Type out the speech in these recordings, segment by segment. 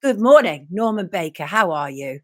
Good morning, Norman Baker. How are you?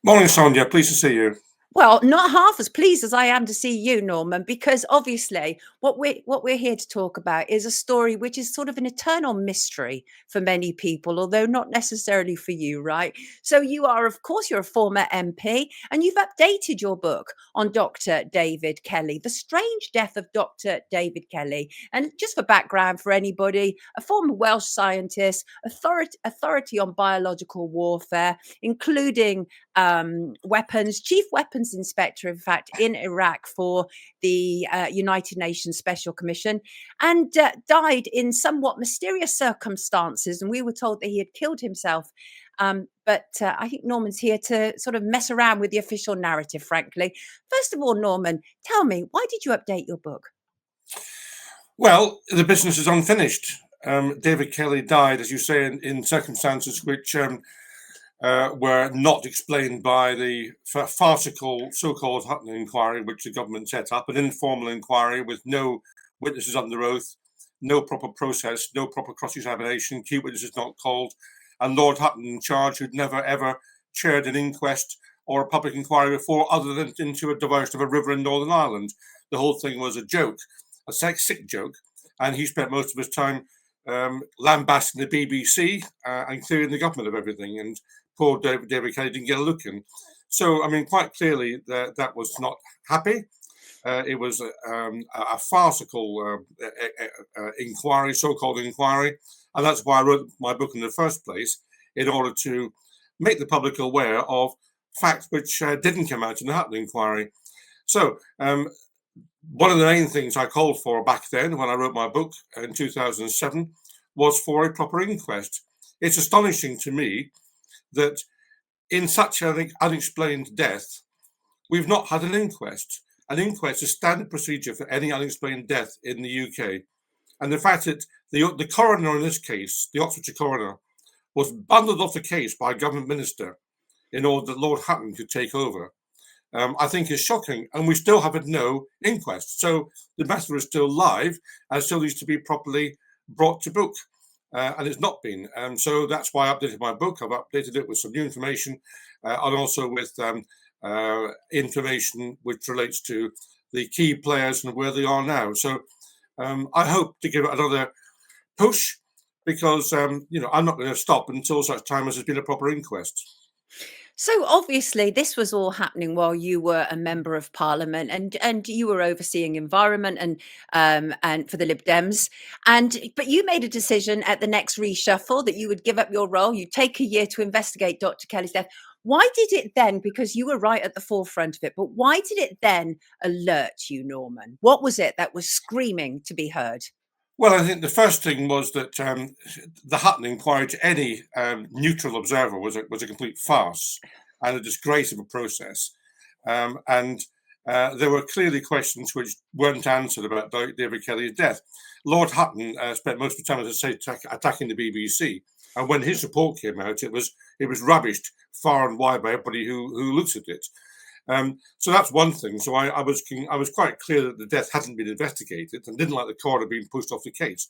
Morning, Sonia. Pleased to see you. Well, not half as pleased as I am to see you, Norman, because obviously what we're here to talk about is a story which is sort of an eternal mystery for many people, although not necessarily for you, right? So you are, of course, you're a former MP, and you've updated your book on Dr. David Kelly, The Strange Death of Dr. David Kelly. And just for background for anybody, a former Welsh scientist, authority on biological warfare, including weapons, chief weapons inspector, in fact, in Iraq for the United Nations Special Commission, and died in somewhat mysterious circumstances. And we were told that he had killed himself. But I think Norman's here to sort of mess around with the official narrative, frankly. First of all, Norman, tell me, why did you update your book? Well, the business is unfinished. David Kelly died, as you say, in circumstances which were not explained by the farcical so-called Hutton inquiry, which the government set up, an informal inquiry with no witnesses under oath, no proper process, no proper cross-examination, key witnesses not called, and Lord Hutton in charge, who'd never ever chaired an inquest or a public inquiry before, other than into a diversion of a river in Northern Ireland. The whole thing was a joke, a sick joke, and he spent most of his time lambasting the BBC and clearing the government of everything. And poor David Kelly didn't get a look in. So, I mean, quite clearly that was not happy. It was a farcical inquiry, so-called inquiry. And that's why I wrote my book in the first place, in order to make the public aware of facts which didn't come out in the Hutton inquiry. So, one of the main things I called for back then, when I wrote my book in 2007, was for a proper inquest. It's astonishing to me that in such an unexplained death, we've not had an inquest. An inquest is standard procedure for any unexplained death in the UK. And the fact that the coroner in this case, the Oxfordshire coroner, was bundled off the case by a government minister in order that Lord Hutton could take over, I think is shocking. And we still have no inquest. So the matter is still live and still needs to be properly brought to book. And it's not been. So that's why I updated my book. I've updated it with some new information and also with information which relates to the key players and where they are now. So I hope to give it another push because, I'm not going to stop until such time as there's been a proper inquest. So obviously, this was all happening while you were a member of Parliament, and you were overseeing environment and for the Lib Dems, but you made a decision at the next reshuffle that you would give up your role. You'd take a year to investigate Dr. Kelly's death. Why did it then? Because you were right at the forefront of it, but why did it then alert you, Norman? What was it that was screaming to be heard? Well, I think the first thing was that the Hutton inquiry to any neutral observer was a complete farce and a disgrace of a process. And there were clearly questions which weren't answered about David Kelly's death. Lord Hutton spent most of the time, as I say, attacking the BBC. And when his report came out, it was rubbished far and wide by everybody who looks at it. So that's one thing. So I was quite clear that the death hadn't been investigated and didn't like the coroner being pushed off the case.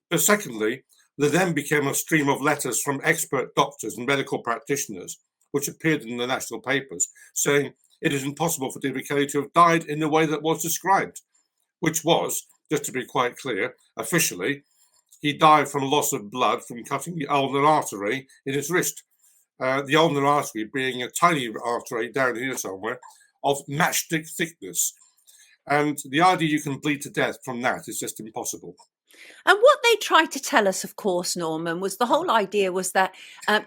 But secondly, there then became a stream of letters from expert doctors and medical practitioners, which appeared in the national papers, saying it is impossible for David Kelly to have died in the way that was described, which was, just to be quite clear, officially, he died from loss of blood from cutting the ulnar artery in his wrist. The ulnar artery being a tiny artery down here somewhere of matchstick thickness. And the idea you can bleed to death from that is just impossible. And what they tried to tell us, of course, Norman, was the whole idea was that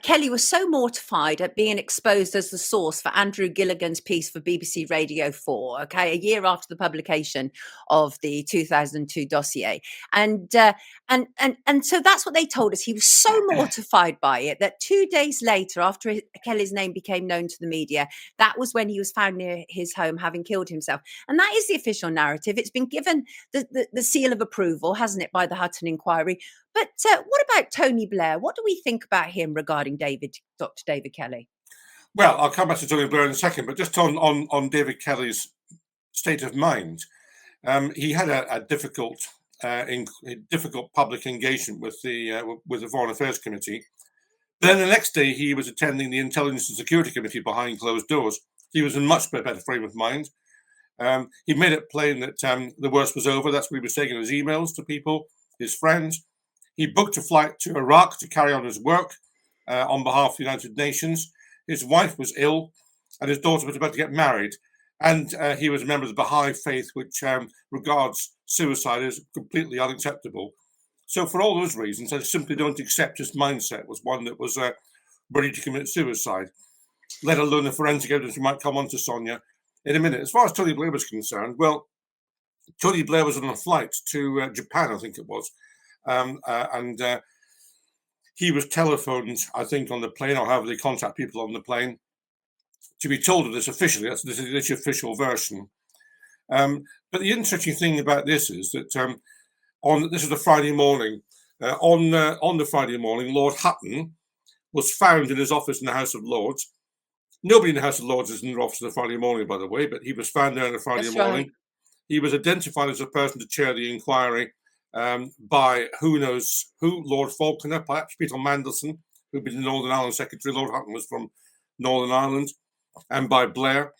Kelly was so mortified at being exposed as the source for Andrew Gilligan's piece for BBC Radio 4, a year after the publication of the 2002 dossier. And so that's what they told us. He was so mortified by it that 2 days later, after Kelly's name became known to the media, that was when he was found near his home having killed himself. And that is the official narrative. It's been given the seal of approval, hasn't it, by the Hutton inquiry. But what about Tony Blair? What do we think about him regarding Dr. David Kelly? Well, I'll come back to Tony Blair in a second, but just on David Kelly's state of mind, he had a difficult public engagement with the Foreign Affairs Committee Then the next day, he was attending the Intelligence and Security Committee behind closed doors. He was in much better frame of mind. He made it plain that the worst was over. That's what he was saying in his emails to people, his friends. He booked a flight to Iraq to carry on his work on behalf of the United Nations. His wife was ill, and his daughter was about to get married. And he was a member of the Baha'i faith, which regards suicide as completely unacceptable. So for all those reasons, I simply don't accept his mindset was one that was ready to commit suicide, let alone the forensic evidence we might come on to, Sonia, in a minute. As far as Tony Blair was concerned, well, Tony Blair was on a flight to Japan, I think it was, and he was telephoned, I think, on the plane, or however they contact people on the plane, to be told of this officially. This is the official version. But the interesting thing about this is that this is a Friday morning. On the Friday morning, Lord Hutton was found in his office in the House of Lords. Nobody in the House of Lords is in their office on a Friday morning, by the way, but he was found there on a Friday morning. Right. He was identified as a person to chair the inquiry by who knows who, Lord Falconer, perhaps Peter Mandelson, who'd been the Northern Ireland Secretary. Lord Hutton was from Northern Ireland, and by Blair.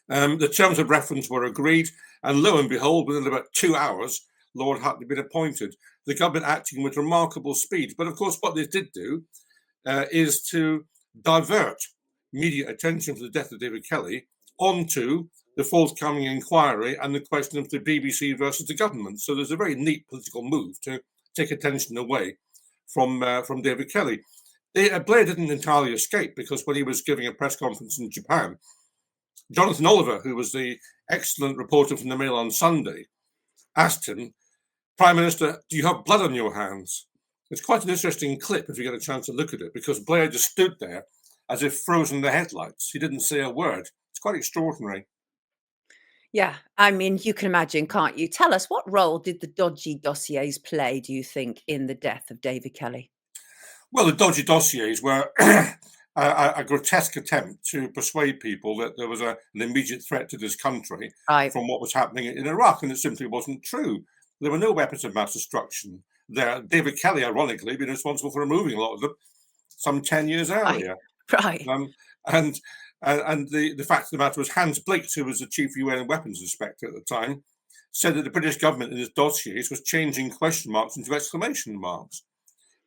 The terms of reference were agreed, and lo and behold, within about 2 hours, Lord Hutton had been appointed. The government acting with remarkable speed. But of course, what they did do is to divert media attention for the death of David Kelly onto the forthcoming inquiry and the question of the BBC versus the government. So there's a very neat political move to take attention away from David Kelly. Blair didn't entirely escape, because when he was giving a press conference in Japan, Jonathan Oliver, who was the excellent reporter from the Mail on Sunday, asked him, "Prime Minister, do you have blood on your hands?" It's quite an interesting clip if you get a chance to look at it, because Blair just stood there as if frozen in the headlights. He didn't say a word. It's quite extraordinary. Yeah, I mean, you can imagine, can't you? Tell us, what role did the dodgy dossiers play, do you think, in the death of David Kelly? Well, the dodgy dossiers were a grotesque attempt to persuade people that there was an immediate threat to this country from what was happening in Iraq, and it simply wasn't true. There were no weapons of mass destruction there. David Kelly, ironically, had been responsible for removing a lot of them some 10 years earlier. Right. And the fact of the matter was, Hans Blake, who was the chief UN weapons inspector at the time, said that the British government in its dossiers was changing question marks into exclamation marks.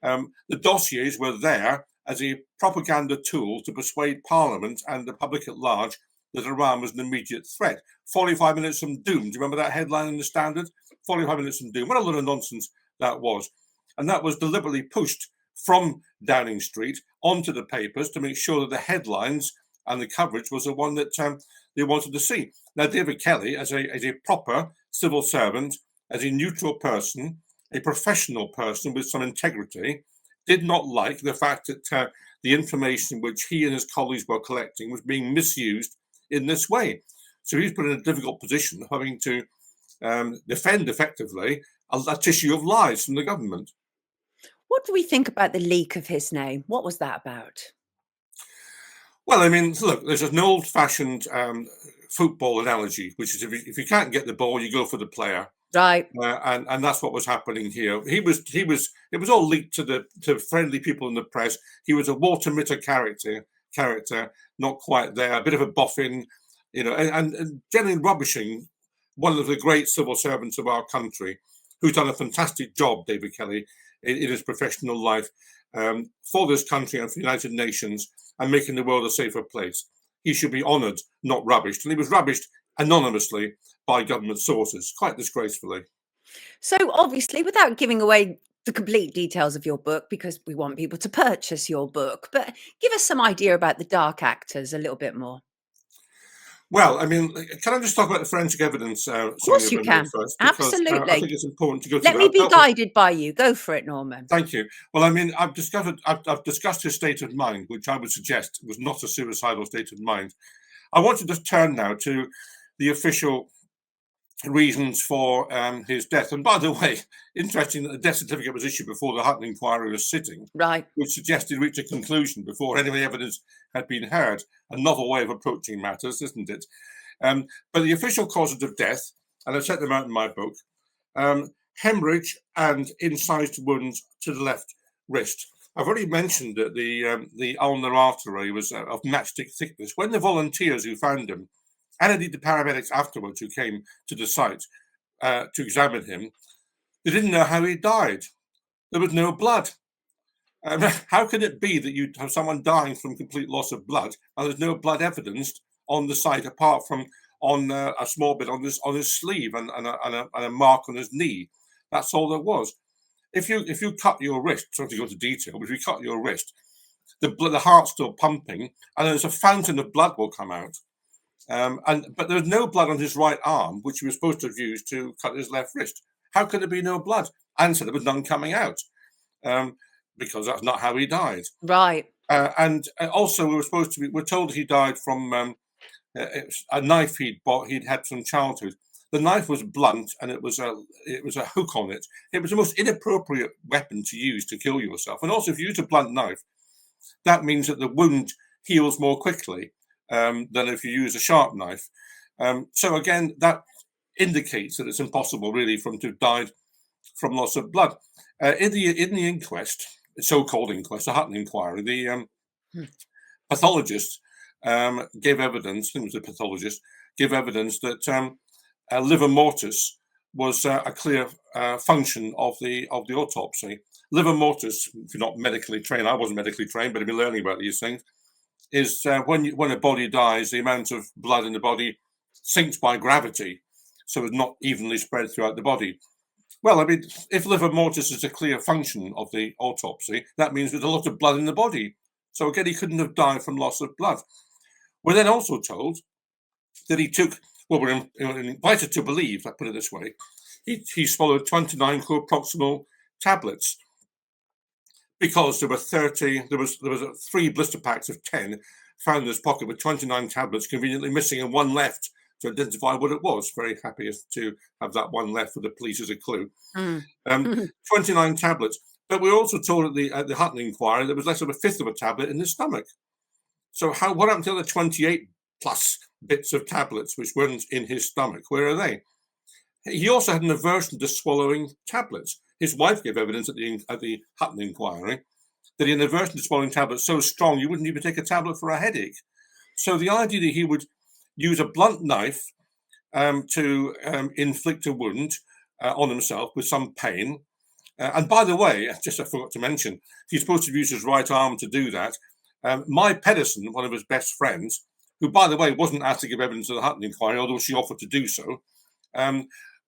The dossiers were there as a propaganda tool to persuade Parliament and the public at large that Iran was an immediate threat. 45 minutes from doom. Do you remember that headline in the Standard? 45 minutes from doom. What a lot of nonsense that was. And that was deliberately pushed from Downing Street onto the papers to make sure that the headlines and the coverage was the one that they wanted to see. Now, David Kelly, as a proper civil servant, as a neutral person, a professional person with some integrity, did not like the fact that the information which he and his colleagues were collecting was being misused in this way. So he's put in a difficult position, having to defend effectively a tissue of lies from the government. What do we think about the leak of his name? What was that about? Well, I mean, look, there's an old-fashioned football analogy, which is if you can't get the ball, you go for the player. Right. And that's what was happening here. It was all leaked to friendly people in the press. He was a Walter Mitter character, not quite there, a bit of a boffin, and generally rubbishing one of the great civil servants of our country, who's done a fantastic job, David Kelly, in his professional life for this country and for the United Nations, and making the world a safer place. He should be honoured, not rubbished. And he was rubbished anonymously by government sources, quite disgracefully. So obviously, without giving away the complete details of your book, because we want people to purchase your book, but give us some idea about the dark actors a little bit more. Well, I mean, can I just talk about the forensic evidence? Of course you can. First, Absolutely. I think it's important to go Let me be guided by you. Go for it, Norman. Thank you. Well, I mean, I've discussed his state of mind, which I would suggest was not a suicidal state of mind. I want to just turn now to the official reasons for his death. And by the way, interesting that the death certificate was issued before the Hutton inquiry was sitting, right? Which suggested he reached a conclusion before any evidence had been heard. A novel way of approaching matters, isn't it? But the official causes of death, and I've set them out in my book, hemorrhage and incised wounds to the left wrist. I've already mentioned that the ulnar artery was of matchstick thickness. When the volunteers who found him, and indeed the paramedics afterwards who came to the site to examine him, they didn't know how he died. There was no blood. How can it be that you have someone dying from complete loss of blood and there's no blood evidenced on the site apart from on a small bit on his sleeve and a mark on his knee? That's all there was. If you cut your wrist, sorry to go into detail, but if you cut your wrist, the heart's still pumping, and there's a fountain of blood will come out. But there's no blood on his right arm, which he was supposed to have used to cut his left wrist. How could there be no blood? Answer: there was none coming out, because that's not how he died. Right. And also, we're told he died from a knife he'd had from childhood. The knife was blunt, and it was a hook on it. It was the most inappropriate weapon to use to kill yourself. And also, if you use a blunt knife, that means that the wound heals more quickly than if you use a sharp knife. So again, that indicates that it's impossible, really, for him to have died from loss of blood. In the inquest, so-called inquest, the Hutton inquiry, the pathologist gave evidence. I think it was a pathologist gave evidence that liver mortis was a clear function of the autopsy. Liver mortis, if you're not medically trained, I wasn't medically trained, but I've been learning about these things, is when a body dies, the amount of blood in the body sinks by gravity, so it's not evenly spread throughout the body. Well, I mean, if liver mortis is a clear function of the autopsy, that means there's a lot of blood in the body. So again, he couldn't have died from loss of blood. We're then also told that he took, well, we're invited to believe, I put it this way, he swallowed 29 proximal tablets, because there were 3 blister packs of 10 found in his pocket with 29 tablets conveniently missing and one left to identify what it was. Very happy to have that one left for the police as a clue. 29 tablets. But we were also told at the Hutton inquiry there was less than a fifth of a tablet in his stomach. So what happened to the 28 plus bits of tablets which weren't in his stomach? Where are they? He also had an aversion to swallowing tablets. His wife gave evidence at the Hutton inquiry that he had an aversion to swallowing tablets so strong you wouldn't even take a tablet for a headache. So the idea that he would use a blunt knife to inflict a wound on himself with some pain. And by the way, just I forgot to mention, he's supposed to use his right arm to do that. My Pedersen, one of his best friends, who, by the way, wasn't asked to give evidence at the Hutton inquiry, although she offered to do so,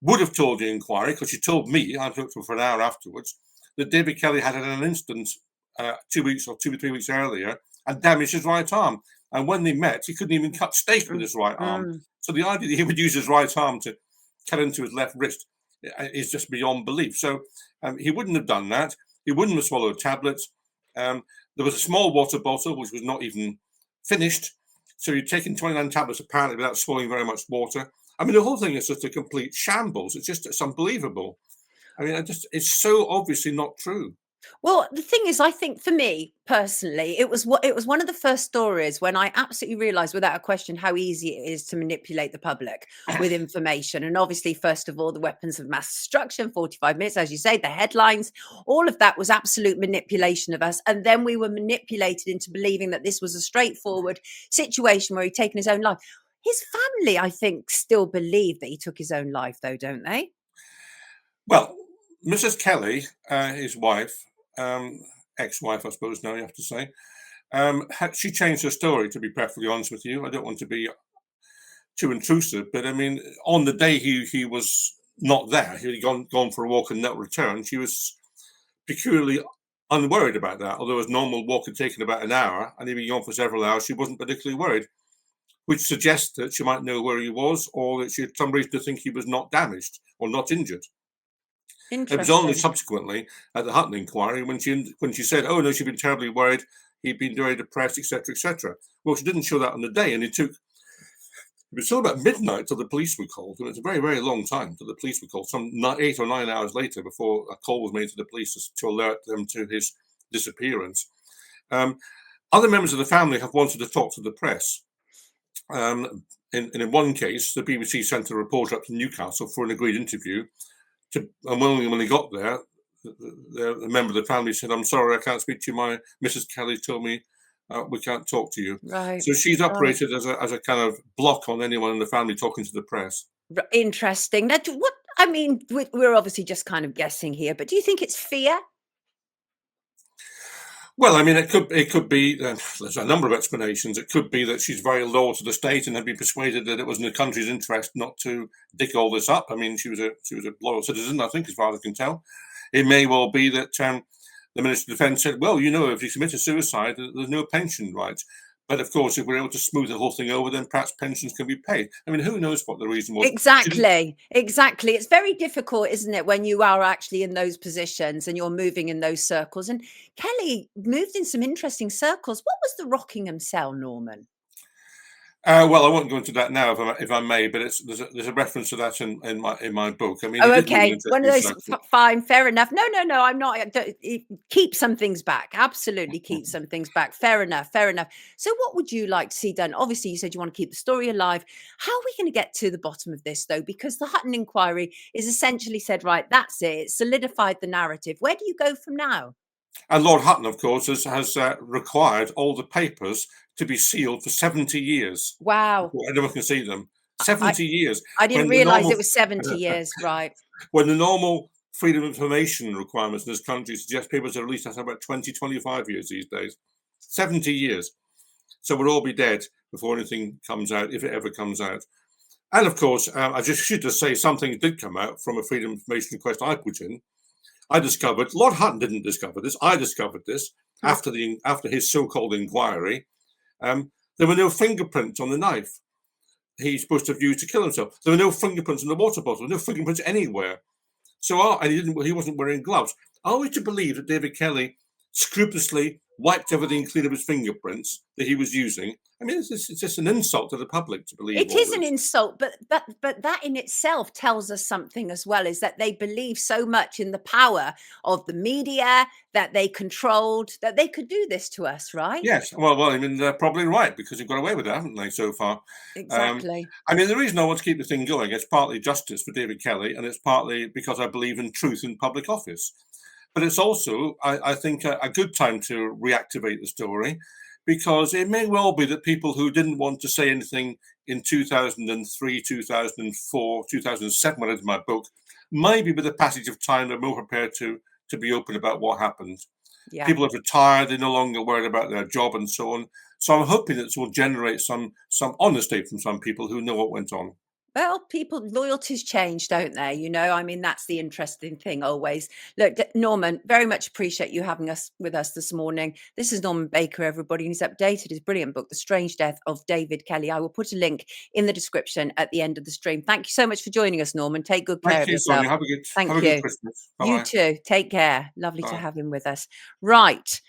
would have told the inquiry, because she told me, I talked to her for an hour afterwards, that David Kelly had an incident 2 or 3 weeks earlier and damaged his right arm. And when they met, he couldn't even cut steak with his right arm. So the idea that he would use his right arm to cut into his left wrist is just beyond belief. So he wouldn't have done that. He wouldn't have swallowed tablets. There was a small water bottle, which was not even finished. So he'd taken 29 tablets, apparently, without swallowing very much water. I mean, the whole thing is just a complete shambles. It's unbelievable. I mean, it's so obviously not true. Well, the thing is, I think for me personally, it was one of the first stories when I absolutely realized without a question how easy it is to manipulate the public with information. And obviously, first of all, the weapons of mass destruction, 45 minutes, as you say, the headlines, all of that was absolute manipulation of us. And then we were manipulated into believing that this was a straightforward situation where he'd taken his own life. His family, I think, still believe that he took his own life, though, don't they? Well, Mrs. Kelly, his wife, ex-wife, I suppose now you have to say, she changed her story, to be perfectly honest with you. I don't want to be too intrusive, but I mean, on the day he was not there, he'd gone for a walk and not returned, she was peculiarly unworried about that. Although his normal walk had taken about an hour and he'd been gone for several hours, she wasn't particularly worried, which suggests that she might know where he was, or that she had some reason to think he was not damaged or not injured. It was only subsequently at the Hutton inquiry when she said, "Oh no, she'd been terribly worried. He'd been very depressed, etc., etc." Well, she didn't show that on the day, and it was still about midnight till the police were called, and it's a very, very long time till the police were called. Some 8 or 9 hours later, before a call was made to the police to alert them to his disappearance. Other members of the family have wanted to talk to the press. In one case, the BBC sent a reporter up to Newcastle for an agreed interview. And when he got there, the member of the family said, "I'm sorry, I can't speak to you. My Mrs. Kelly told me we can't talk to you." Right. So she's Right. operated as a kind of block on anyone in the family talking to the press. Interesting. Now, what I mean, we're obviously just kind of guessing here, but do you think it's fear? Well, I mean, it could be. There's a number of explanations. It could be that she's very loyal to the state and had been persuaded that it was in the country's interest not to dig all this up. I mean, she was a loyal citizen, I think, as far as I can tell. It may well be that the Minister of Defence said, "Well, if you commit a suicide, there's no pension rights." But of course, if we're able to smooth the whole thing over, then perhaps pensions can be paid. I mean, who knows what the reason was? She didn't. Exactly. Exactly. It's very difficult, isn't it, when you are actually in those positions and you're moving in those circles. And Kelly moved in some interesting circles. What was the Rockingham cell, Norman? Well, I won't go into that now, if I may, but there's a reference to that in my book. I mean, Oh, he did move in okay. One of interesting those. circles. Fine, fair enough. No, no, no. I'm not. Keep some things back. Absolutely, keep some things back. Fair enough. Fair enough. So, what would you like to see done? Obviously, you said you want to keep the story alive. How are we going to get to the bottom of this, though? Because the Hutton inquiry is essentially said, right, that's it. It solidified the narrative. Where do you go from now? And Lord Hutton, of course, has required all the papers to be sealed for 70 years Wow. before anyone can see them. I 70 years. I didn't When the realize normal it was 70 years. Right. when the normal freedom of information requirements in this country suggest papers are released after about 20, 25 years these days. 70 years. So we'll all be dead before anything comes out, if it ever comes out. And of course, I should just say something did come out from a freedom of information request I put in. I discovered, Lord Hutton didn't discover this. I discovered this after his so-called inquiry. There were no fingerprints on the knife he's supposed to have used to kill himself. There were no fingerprints in the water bottle. No fingerprints anywhere. So, and he wasn't wearing gloves. Are we to believe that David Kelly scrupulously wiped everything clean of his fingerprints that he was using? I mean, it's just an insult to the public to believe It all is an this. insult, but that in itself tells us something as well, is that they believe so much in the power of the media that they controlled, that they could do this to us, right? Yes, well, I mean, they're probably right because they've got away with it, haven't they, so far? Um, Exactly. I mean, the reason I want to keep the thing going is partly justice for David Kelly, and it's partly because I believe in truth in public office. But it's also, I think, a good time to reactivate the story because it may well be that people who didn't want to say anything in 2003, 2004, 2007, when I did my book, maybe with the passage of time, they're more prepared to be open about what happened. Yeah. People have retired; they're no longer worried about their job and so on. So I'm hoping that this will generate some honesty from some people who know what went on. Well, people loyalties change, don't they? I mean, that's the interesting thing always. Look, Norman, very much appreciate you having us with us this morning. This is Norman Baker, everybody, and he's updated his brilliant book, The Strange Death of David Kelly. I will put a link in the description at the end of the stream. Thank you so much for joining us, Norman. Take good care Thank of you, Sonia. yourself. Have a Thank good you. Christmas. Bye You bye. too. Take care. Lovely to Bye. have him with us. Right.